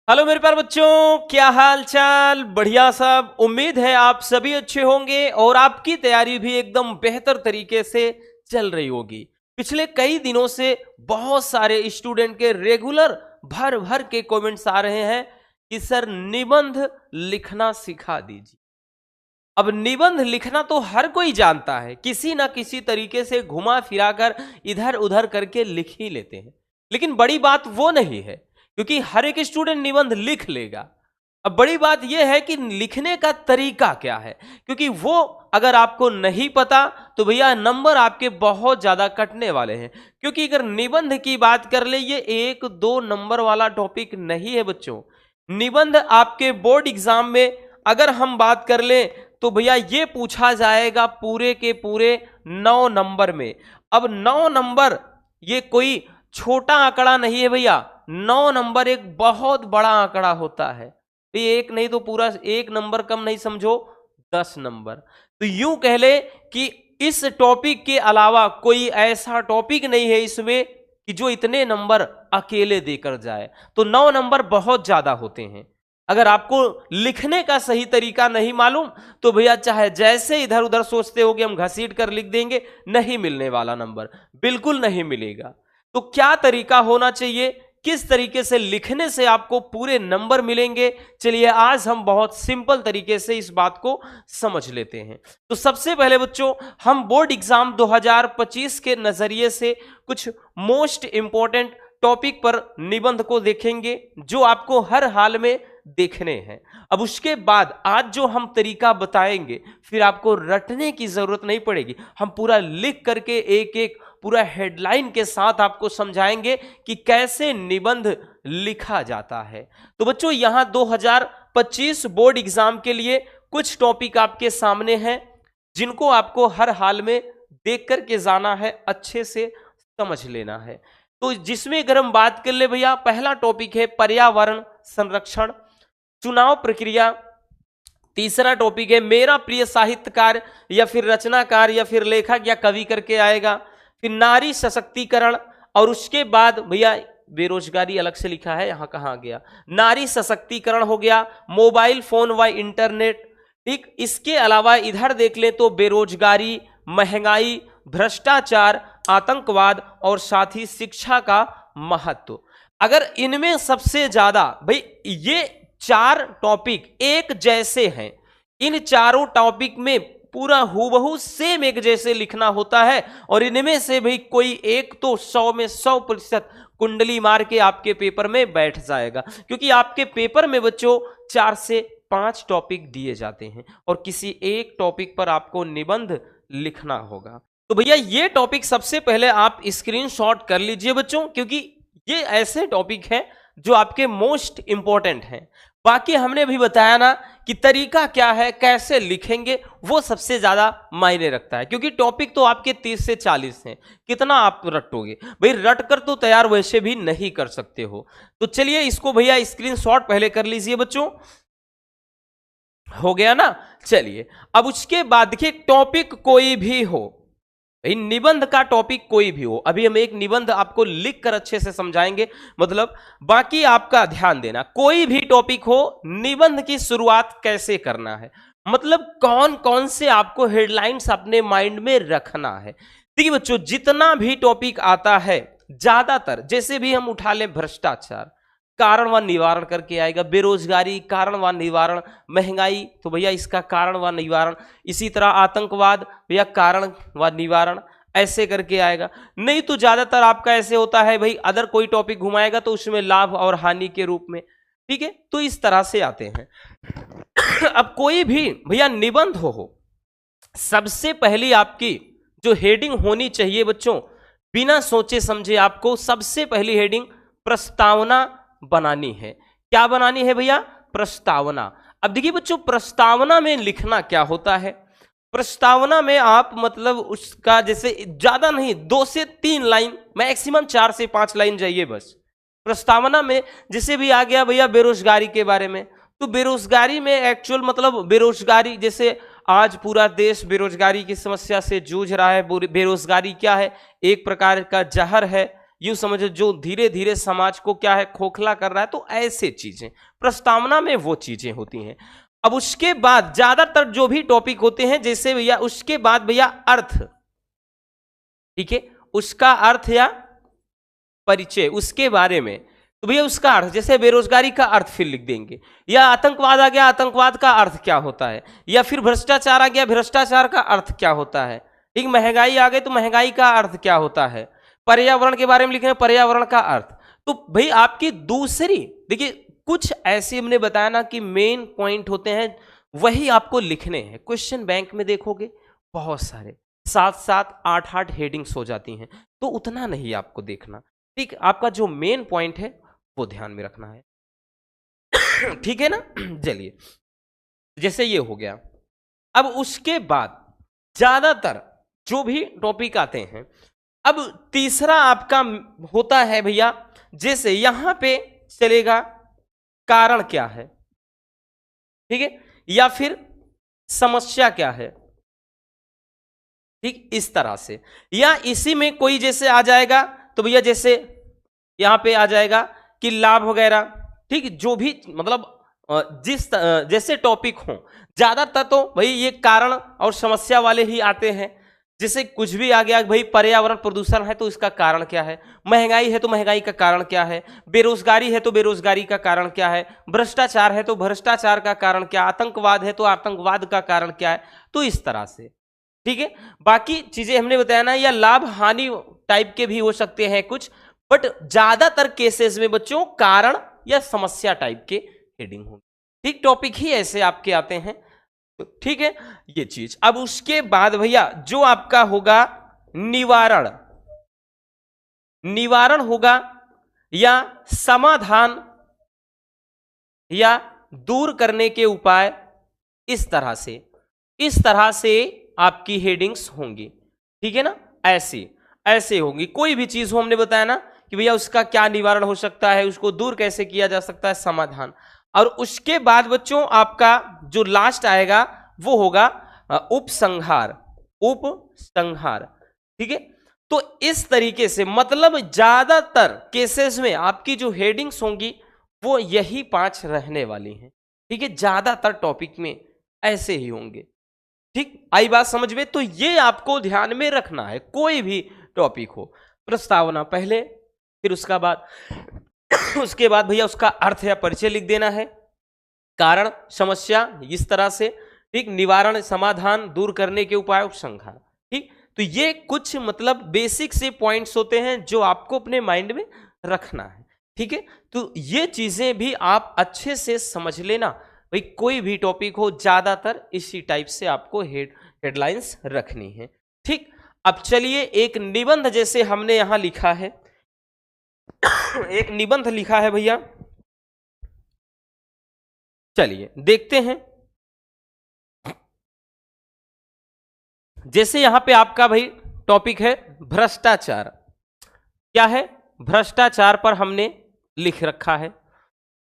Hello मेरे प्यारे बच्चों, क्या हाल चाल। बढ़िया सब। उम्मीद है आप सभी अच्छे होंगे और आपकी तैयारी भी एकदम बेहतर तरीके से चल रही होगी। पिछले कई दिनों से बहुत सारे स्टूडेंट के रेगुलर भर भर के कमेंट्स आ रहे हैं कि सर निबंध लिखना सिखा दीजिए। अब निबंध लिखना तो हर कोई जानता है, किसी ना किसी तरीके से घुमा फिरा कर इधर उधर करके लिख ही लेते हैं। लेकिन बड़ी बात वो नहीं है, क्योंकि हर एक स्टूडेंट निबंध लिख लेगा। अब बड़ी बात यह है कि लिखने का तरीका क्या है, क्योंकि वो अगर आपको नहीं पता तो भैया नंबर आपके बहुत ज्यादा कटने वाले हैं। क्योंकि अगर निबंध की बात कर ले, ये 1-2 नंबर वाला टॉपिक नहीं है बच्चों। निबंध आपके बोर्ड एग्जाम में अगर हम बात कर ले तो भैया ये पूछा जाएगा पूरे के पूरे 9 नंबर में। अब 9 नंबर ये कोई छोटा आंकड़ा नहीं है भैया। 9 नंबर एक बहुत बड़ा आंकड़ा होता है। ये एक नहीं तो पूरा 1 नंबर कम नहीं समझो, 10 नंबर। तो यूं कह ले कि इस टॉपिक के अलावा कोई ऐसा टॉपिक नहीं है इसमें कि जो इतने नंबर अकेले देकर जाए। तो 9 नंबर बहुत ज्यादा होते हैं। अगर आपको लिखने का सही तरीका नहीं मालूम तो भैया चाहे जैसे इधर उधर सोचते हो कि हम घसीट कर लिख देंगे, नहीं मिलने वाला नंबर, बिल्कुल नहीं मिलेगा। तो क्या तरीका होना चाहिए, किस तरीके से लिखने से आपको पूरे नंबर मिलेंगे, चलिए आज हम बहुत सिंपल तरीके से इस बात को समझ लेते हैं। तो सबसे पहले बच्चों हम बोर्ड एग्जाम 2025 के नजरिए से कुछ मोस्ट इंपॉर्टेंट टॉपिक पर निबंध को देखेंगे जो आपको हर हाल में देखने हैं। अब उसके बाद आज जो हम तरीका बताएंगे फिर आपको रटने की जरूरत नहीं पड़ेगी। हम पूरा लिख करके एक एक पूरा हेडलाइन के साथ आपको समझाएंगे कि कैसे निबंध लिखा जाता है। तो बच्चों यहां 2025 बोर्ड एग्जाम के लिए कुछ टॉपिक आपके सामने हैं जिनको आपको हर हाल में देख करके जाना है, अच्छे से समझ लेना है। तो जिसमें अगर हम बात कर ले भैया, पहला टॉपिक है पर्यावरण संरक्षण, चुनाव प्रक्रिया। तीसरा टॉपिक है मेरा प्रिय साहित्यकार या फिर रचनाकार या फिर लेखक या कवि करके आएगा। फिर नारी सशक्तिकरण, और उसके बाद भैया बेरोजगारी अलग से लिखा है, यहां कहां गया, नारी सशक्तिकरण हो गया, मोबाइल फोन व इंटरनेट। ठीक, इसके अलावा इधर देख ले तो बेरोजगारी, महंगाई, भ्रष्टाचार, आतंकवाद और साथ ही शिक्षा का महत्व। अगर इनमें सबसे ज्यादा भाई ये 4 टॉपिक एक जैसे हैं, इन चारों टॉपिक में पूरा हूबहू सेम एक जैसे लिखना होता है, और इनमें से भाई कोई एक तो 100 में 100% कुंडली मार के आपके पेपर में बैठ जाएगा। क्योंकि आपके पेपर में बच्चों 4 से 5 टॉपिक दिए जाते हैं और किसी एक टॉपिक पर आपको निबंध लिखना होगा। तो भैया ये टॉपिक सबसे पहले आप स्क्रीनशॉट कर लीजिए बच्चों, क्योंकि ये ऐसे टॉपिक हैं जो आपके मोस्ट इंपॉर्टेंट हैं। बाकी हमने अभी बताया ना कि तरीका क्या है, कैसे लिखेंगे, वो सबसे ज्यादा मायने रखता है। क्योंकि टॉपिक तो आपके 30 से 40 हैं, कितना आप रटोगे भाई, रट कर तो तैयार वैसे भी नहीं कर सकते हो। तो चलिए इसको भैया स्क्रीनशॉट पहले कर लीजिए बच्चों, हो गया ना। चलिए अब उसके बाद देखिए टॉपिक कोई भी हो, निबंध का टॉपिक कोई भी हो, अभी हम एक निबंध आपको लिख कर अच्छे से समझाएंगे, मतलब बाकी आपका ध्यान देना। कोई भी टॉपिक हो, निबंध की शुरुआत कैसे करना है, मतलब कौन कौन से आपको हेडलाइंस अपने माइंड में रखना है। देखिए बच्चों जितना भी टॉपिक आता है ज्यादातर, जैसे भी हम उठा लें भ्रष्टाचार, कारण व निवारण करके आएगा, बेरोजगारी कारण व निवारण, महंगाई तो भैया इसका कारण व निवारण, इसी तरह आतंकवाद भैया कारण व निवारण, ऐसे करके आएगा। नहीं तो ज्यादातर आपका ऐसे होता है भाई, अदर कोई टॉपिक घुमाएगा तो उसमें लाभ और हानि के रूप में, ठीक है, तो इस तरह से आते हैं। अब कोई भी भैया निबंध हो, सबसे पहली आपकी जो हेडिंग होनी चाहिए बच्चों, बिना सोचे समझे आपको सबसे पहली हेडिंग प्रस्तावना बनानी है। क्या बनानी है भैया, प्रस्तावना। अब देखिए बच्चों प्रस्तावना में लिखना क्या होता है, प्रस्तावना में आप मतलब उसका जैसे ज्यादा नहीं 2 से 3 लाइन, मैक्सिमम 4 से 5 लाइन जाइए बस। प्रस्तावना में जैसे भी आ गया भैया बेरोजगारी के बारे में, तो बेरोजगारी में एक्चुअल मतलब बेरोजगारी, जैसे आज पूरा देश बेरोजगारी की समस्या से जूझ रहा है। बेरोजगारी क्या है, एक प्रकार का जहर है, यूं समझो जो धीरे धीरे समाज को क्या है खोखला कर रहा है, तो ऐसे चीजें प्रस्तावना में वो चीजें होती हैं। अब उसके बाद ज्यादातर जो भी टॉपिक होते हैं, जैसे भैया उसके बाद भैया अर्थ, ठीक है, उसका अर्थ या परिचय उसके बारे में, तो भैया उसका अर्थ, जैसे बेरोजगारी का अर्थ फिर लिख देंगे, या आतंकवाद आ गया, आतंकवाद का अर्थ क्या होता है, या फिर भ्रष्टाचार आ गया, भ्रष्टाचार का अर्थ क्या होता है, ठीक, महंगाई आ गई तो महंगाई का अर्थ क्या होता है, पर्यावरण के बारे में लिख रहे हैं, पर्यावरण का अर्थ। तो भाई आपकी दूसरी, देखिए कुछ ऐसे हमने बताया ना कि मेन पॉइंट होते हैं, वही आपको लिखने हैं। क्वेश्चन बैंक में देखोगे बहुत सारे 7-7, 8-8 हेडिंग्स हो जाती हैं, तो उतना नहीं आपको देखना, ठीक, आपका जो मेन पॉइंट है वो ध्यान में रखना है, ठीक है ना। चलिए, जैसे ये हो गया। अब उसके बाद ज्यादातर जो भी टॉपिक आते हैं, अब तीसरा आपका होता है भैया, जैसे यहां पे चलेगा कारण क्या है, ठीक है, या फिर समस्या क्या है, ठीक, इस तरह से, या इसी में कोई जैसे आ जाएगा तो भैया जैसे यहां पे आ जाएगा कि लाभ वगैरह, ठीक, जो भी मतलब जिस जैसे टॉपिक हो, ज्यादातर तो भाई ये कारण और समस्या वाले ही आते हैं। जैसे कुछ भी आ गया भाई, पर्यावरण प्रदूषण है तो इसका कारण क्या है, महंगाई है तो महंगाई का कारण क्या है, बेरोजगारी है तो बेरोजगारी का कारण क्या है, भ्रष्टाचार है तो भ्रष्टाचार का कारण क्या, आतंकवाद है तो आतंकवाद का कारण क्या है, तो इस तरह से, ठीक है। बाकी चीजें हमने बताया ना, या लाभ हानि टाइप के भी हो सकते हैं कुछ, बट ज्यादातर केसेस में बच्चों कारण या समस्या टाइप के हेडिंग होंगे, ठीक, टॉपिक ही ऐसे आपके आते हैं, ठीक है, ये चीज। अब उसके बाद भैया जो आपका होगा निवारण, निवारण होगा या समाधान या दूर करने के उपाय, इस तरह से आपकी हेडिंग्स होंगी, ठीक है ना, ऐसे ऐसे होंगी। कोई भी चीज हो, हमने बताया ना कि भैया उसका क्या निवारण हो सकता है, उसको दूर कैसे किया जा सकता है, समाधान। और उसके बाद बच्चों आपका जो लास्ट आएगा वो होगा उपसंहार, उपसंहार, ठीक है। तो इस तरीके से मतलब ज्यादातर केसेस में आपकी जो हेडिंग्स होंगी वो यही 5 रहने वाली हैं, ठीक है, ज्यादातर टॉपिक में ऐसे ही होंगे, ठीक, आई बात समझ में। तो ये आपको ध्यान में रखना है, कोई भी टॉपिक हो, प्रस्तावना पहले, फिर उसका बाद उसके बाद भैया उसका अर्थ या परिचय लिख देना है, कारण समस्या इस तरह से, ठीक, निवारण समाधान दूर करने के उपाय उपसंहार, ठीक। तो ये कुछ मतलब बेसिक से पॉइंट्स होते हैं जो आपको अपने माइंड में रखना है, ठीक है। तो ये चीजें भी आप अच्छे से समझ लेना भाई, कोई भी टॉपिक हो ज्यादातर इसी टाइप से आपको हेडलाइंस रखनी है, ठीक। अब चलिए एक निबंध जैसे हमने यहां लिखा है, एक निबंध लिखा है भैया, चलिए देखते हैं। जैसे यहां पे आपका भाई टॉपिक है भ्रष्टाचार, क्या है, भ्रष्टाचार पर हमने लिख रखा है।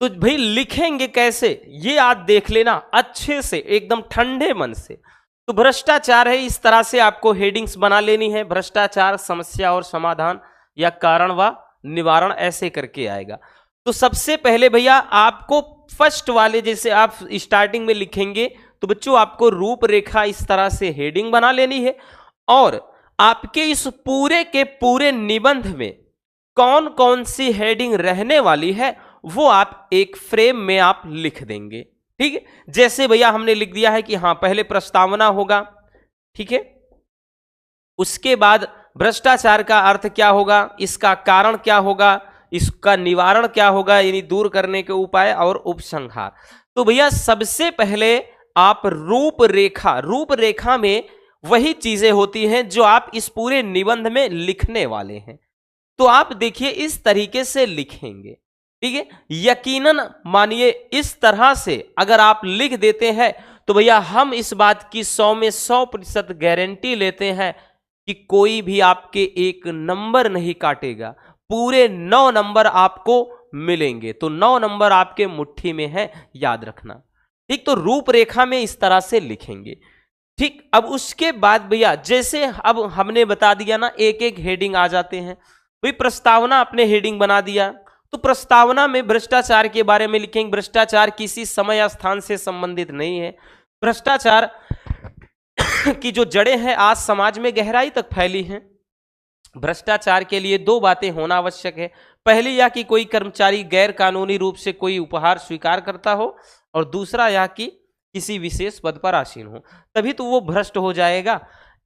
तो भाई लिखेंगे कैसे ये आज देख लेना अच्छे से, एकदम ठंडे मन से। तो भ्रष्टाचार है, इस तरह से आपको हेडिंग्स बना लेनी है, भ्रष्टाचार, समस्या और समाधान, या कारण व निवारण, ऐसे करके आएगा। तो सबसे पहले भैया आपको फर्स्ट वाले जैसे आप स्टार्टिंग में लिखेंगे तो बच्चों आपको रूपरेखा इस तरह से हेडिंग बना लेनी है, और आपके इस पूरे के पूरे निबंध में कौन कौन सी हेडिंग रहने वाली है वो आप एक फ्रेम में आप लिख देंगे, ठीक है। जैसे भैया हमने लिख दिया है कि हाँ पहले प्रस्तावना होगा, ठीक है, उसके बाद भ्रष्टाचार का अर्थ क्या होगा, इसका कारण क्या होगा, इसका निवारण क्या होगा यानी दूर करने के उपाय, और उपसंहार। तो भैया सबसे पहले आप रूपरेखा, रूपरेखा में वही चीजें होती हैं जो आप इस पूरे निबंध में लिखने वाले हैं। तो आप देखिए इस तरीके से लिखेंगे, ठीक है। यकीनन मानिए इस तरह से अगर आप लिख देते हैं तो भैया हम इस बात की 100 में 100% गारंटी लेते हैं कि कोई भी आपके एक नंबर नहीं काटेगा, पूरे 9 नंबर आपको मिलेंगे। तो 9 नंबर आपके मुट्ठी में है, याद रखना, ठीक। तो रूपरेखा में इस तरह से लिखेंगे, ठीक। अब उसके बाद भैया जैसे अब हमने बता दिया ना, एक एक हेडिंग आ जाते हैं, भाई प्रस्तावना आपने हेडिंग बना दिया, तो प्रस्तावना में भ्रष्टाचार के बारे में लिखेंगे। भ्रष्टाचार किसी समय या स्थान से संबंधित नहीं है। भ्रष्टाचार की जो जड़ें हैं आज समाज में गहराई तक फैली हैं। भ्रष्टाचार के लिए दो बातें होना आवश्यक है। पहली यह कि कोई कर्मचारी गैर कानूनी रूप से कोई उपहार स्वीकार करता हो, और दूसरा यह कि किसी विशेष पद पर आसीन हो, तभी तो वो भ्रष्ट हो जाएगा।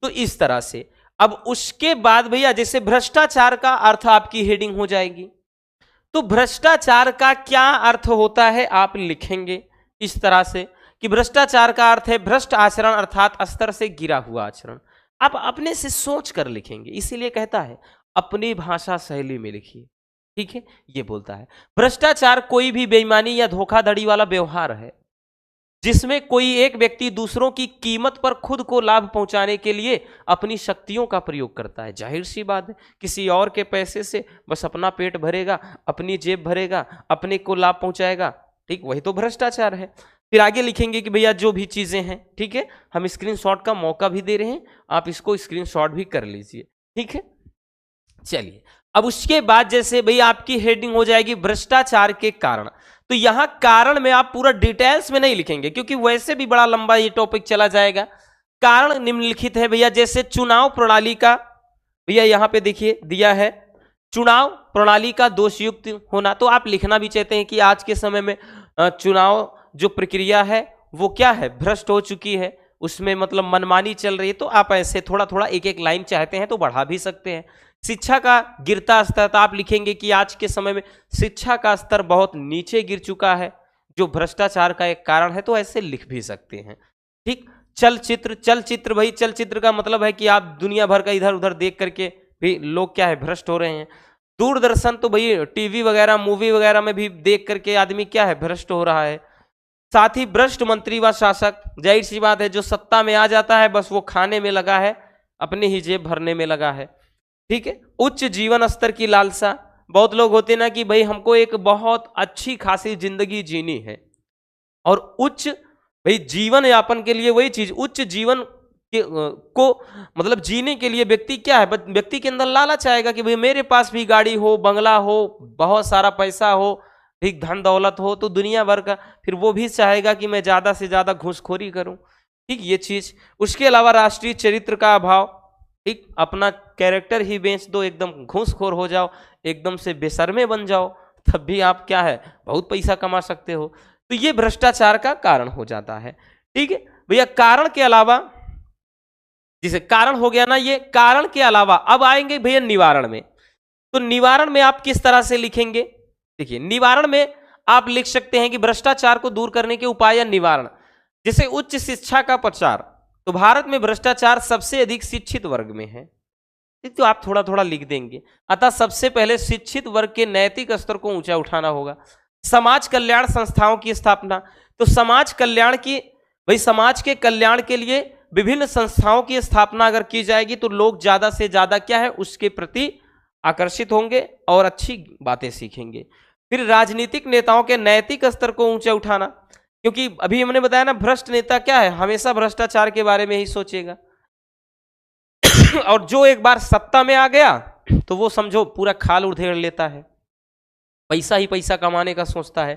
तो इस तरह से अब उसके बाद भैया जैसे भ्रष्टाचार का अर्थ आपकी हेडिंग हो जाएगी, तो भ्रष्टाचार का क्या अर्थ होता है आप लिखेंगे इस तरह से कि भ्रष्टाचार का अर्थ है भ्रष्ट आचरण अर्थात स्तर से गिरा हुआ आचरण। आप अपने से सोच कर लिखेंगे, इसीलिए कहता है अपनी भाषा शैली में लिखिए, ठीक है। ये बोलता है भ्रष्टाचार कोई भी बेईमानी या धोखाधड़ी वाला व्यवहार है जिसमें कोई एक व्यक्ति दूसरों की कीमत पर खुद को लाभ पहुंचाने के लिए अपनी शक्तियों का प्रयोग करता है। जाहिर सी बात है, किसी और के पैसे से बस अपना पेट भरेगा, अपनी जेब भरेगा, अपने को लाभ पहुंचाएगा, ठीक, वही तो भ्रष्टाचार है। फिर आगे लिखेंगे कि भैया जो भी चीजें हैं, ठीक है, हम स्क्रीनशॉट का मौका भी दे रहे हैं, आप इसको स्क्रीनशॉट भी कर लीजिए, ठीक है। चलिए अब उसके बाद जैसे भैया आपकी हेडिंग हो जाएगी भ्रष्टाचार के कारण, तो यहां कारण में आप पूरा डिटेल्स में नहीं लिखेंगे क्योंकि वैसे भी बड़ा लंबा ये टॉपिक चला जाएगा। कारण निम्नलिखित है भैया, जैसे चुनाव प्रणाली का, भैया यहां पे देखिए दिया है चुनाव प्रणाली का दोषयुक्त होना, तो आप लिखना भी चाहते हैं कि आज के समय में चुनाव जो प्रक्रिया है वो क्या है, भ्रष्ट हो चुकी है, उसमें मतलब मनमानी चल रही है, तो आप ऐसे थोड़ा थोड़ा एक एक लाइन चाहते हैं तो बढ़ा भी सकते हैं। शिक्षा का गिरता स्तर, तो आप लिखेंगे कि आज के समय में शिक्षा का स्तर बहुत नीचे गिर चुका है जो भ्रष्टाचार का एक कारण है, तो ऐसे लिख भी सकते हैं, ठीक। चलचित्र भाई चलचित्र का मतलब है कि आप दुनिया भर का इधर उधर देख करके भी लोग क्या है भ्रष्ट हो रहे हैं। दूरदर्शन तो भाई टीवी वगैरह मूवी वगैरह में भी देख करके आदमी क्या है भ्रष्ट हो रहा है। साथ ही भ्रष्ट मंत्री व शासक, जाहिर सी बात है जो सत्ता में आ जाता है बस वो खाने में लगा है, अपनी ही जेब भरने में लगा है, ठीक है। उच्च जीवन स्तर की लालसा, बहुत लोग होते ना कि भाई हमको एक बहुत अच्छी खासी जिंदगी जीनी है, और उच्च भाई जीवन यापन के लिए वही चीज उच्च जीवन को मतलब जीने के लिए व्यक्ति क्या है, व्यक्ति के अंदर लालच आएगा कि भाई मेरे पास भी गाड़ी हो, बंगला हो, बहुत सारा पैसा हो, ठीक, धन दौलत हो, तो दुनिया भर का फिर वो भी चाहेगा कि मैं ज्यादा से ज्यादा घूसखोरी करूं, ठीक, ये चीज। उसके अलावा राष्ट्रीय चरित्र का अभाव, ठीक, अपना कैरेक्टर ही बेच दो, एकदम घूसखोर हो जाओ, एकदम से बेशर्मे बन जाओ, तब भी आप क्या है बहुत पैसा कमा सकते हो, तो ये भ्रष्टाचार का कारण हो जाता है, ठीक है भैया। कारण के अलावा, जिसे कारण हो गया ना, ये कारण के अलावा अब आएंगे भैया निवारण में। तो निवारण में आप किस तरह से लिखेंगे, देखिए निवारण में आप लिख सकते हैं कि भ्रष्टाचार को दूर करने के उपाय या निवारण, जैसे उच्च शिक्षा का प्रचार, तो भारत में भ्रष्टाचार सबसे अधिक शिक्षित वर्ग में है, तो आप थोड़ा थोड़ा लिख देंगे। अतः सबसे पहले शिक्षित वर्ग के नैतिक स्तर को ऊंचा उठाना होगा। समाज कल्याण संस्थाओं की स्थापना, तो समाज कल्याण की भाई समाज के कल्याण के लिए विभिन्न संस्थाओं की स्थापना अगर की जाएगी तो लोग ज्यादा से ज्यादा क्या है उसके प्रति आकर्षित होंगे और अच्छी बातें सीखेंगे। फिर राजनीतिक नेताओं के नैतिक स्तर को ऊंचा उठाना, क्योंकि अभी हमने बताया ना भ्रष्ट नेता क्या है, हमेशा भ्रष्टाचार के बारे में ही सोचेगा और जो एक बार सत्ता में आ गया तो वो समझो पूरा खाल उधेड़ लेता है, पैसा ही पैसा कमाने का सोचता है,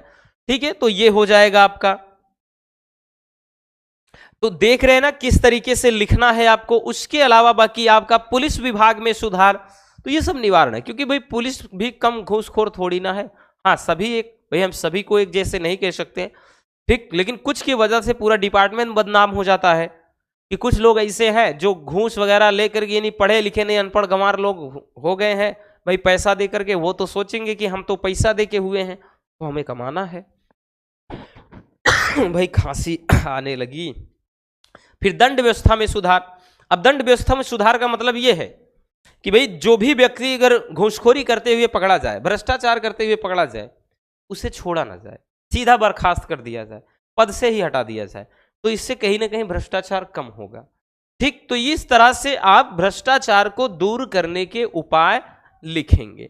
ठीक है। तो ये हो जाएगा आपका। तो देख रहे हैं ना किस तरीके से लिखना है आपको। उसके अलावा बाकी आपका पुलिस विभाग में सुधार, तो ये सब निवारण है, क्योंकि भाई पुलिस भी कम घूसखोर थोड़ी ना है। हाँ सभी एक भाई हम सभी को एक जैसे नहीं कह सकते, ठीक, लेकिन कुछ की वजह से पूरा डिपार्टमेंट बदनाम हो जाता है कि कुछ लोग ऐसे हैं जो घूस वगैरह लेकर के नहीं पढ़े लिखे नहीं अनपढ़ गंवार लोग हो गए हैं भाई पैसा दे करके, वो तो सोचेंगे कि हम तो पैसा दे के हुए हैं तो हमें कमाना है भाई खांसी आने लगी। फिर दंड व्यवस्था में सुधार। अब दंड व्यवस्था में सुधार का मतलब यह है कि भाई जो भी व्यक्ति अगर घूसखोरी करते हुए पकड़ा जाए, भ्रष्टाचार करते हुए पकड़ा जाए, उसे छोड़ा ना जाए, सीधा बर्खास्त कर दिया जाए, पद से ही हटा दिया जाए, तो इससे कहीं ना कहीं भ्रष्टाचार कम होगा, ठीक। तो इस तरह से आप भ्रष्टाचार को दूर करने के उपाय लिखेंगे,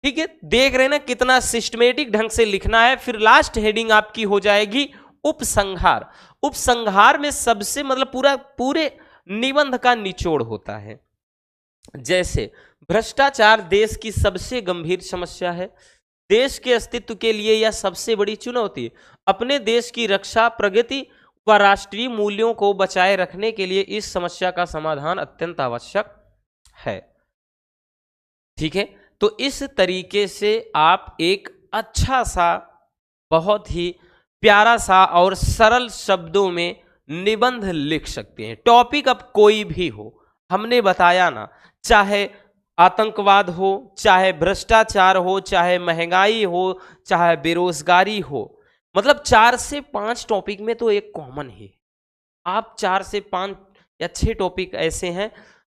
ठीक है। देख रहे हैं ना कितना सिस्टमेटिक ढंग से लिखना है। फिर लास्ट हेडिंग आपकी हो जाएगी उपसंहार। उपसंहार में सबसे मतलब पूरे निबंध का निचोड़ होता है। जैसे भ्रष्टाचार देश की सबसे गंभीर समस्या है। देश के अस्तित्व के लिए यह सबसे बड़ी चुनौती। अपने देश की रक्षा, प्रगति व राष्ट्रीय मूल्यों को बचाए रखने के लिए इस समस्या का समाधान अत्यंत आवश्यक है। ठीक है, तो इस तरीके से आप एक अच्छा सा, बहुत ही प्यारा सा और सरल शब्दों में निबंध लिख सकते हैं। टॉपिक अब कोई भी हो, हमने बताया ना, चाहे आतंकवाद हो, चाहे भ्रष्टाचार हो, चाहे महंगाई हो, चाहे बेरोजगारी हो, मतलब 4 से 5 टॉपिक में तो एक कॉमन है। आप 4 से 5 या 6 टॉपिक ऐसे हैं,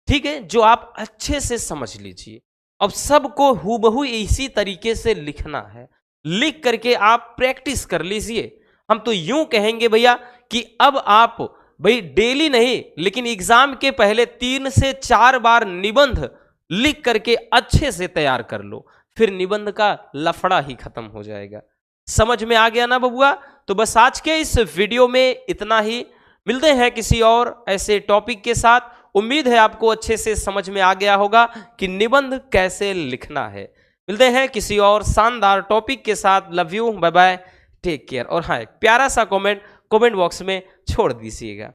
ठीक है, जो आप अच्छे से समझ लीजिए। अब सबको हूबहू इसी तरीके से लिखना है, लिख करके आप प्रैक्टिस कर लीजिए। हम तो यूं कहेंगे भैया कि अब आप भाई डेली नहीं, लेकिन एग्जाम के पहले 3 से 4 बार निबंध लिख करके अच्छे से तैयार कर लो, फिर निबंध का लफड़ा ही खत्म हो जाएगा। समझ में आ गया ना बबुआ? तो बस आज के इस वीडियो में इतना ही। मिलते हैं किसी और ऐसे टॉपिक के साथ। उम्मीद है आपको अच्छे से समझ में आ गया होगा कि निबंध कैसे लिखना है। मिलते हैं किसी और शानदार टॉपिक के साथ। Love you, bye bye, take care. और हाँ, एक प्यारा सा कमेंट बॉक्स में छोड़ दीजिएगा।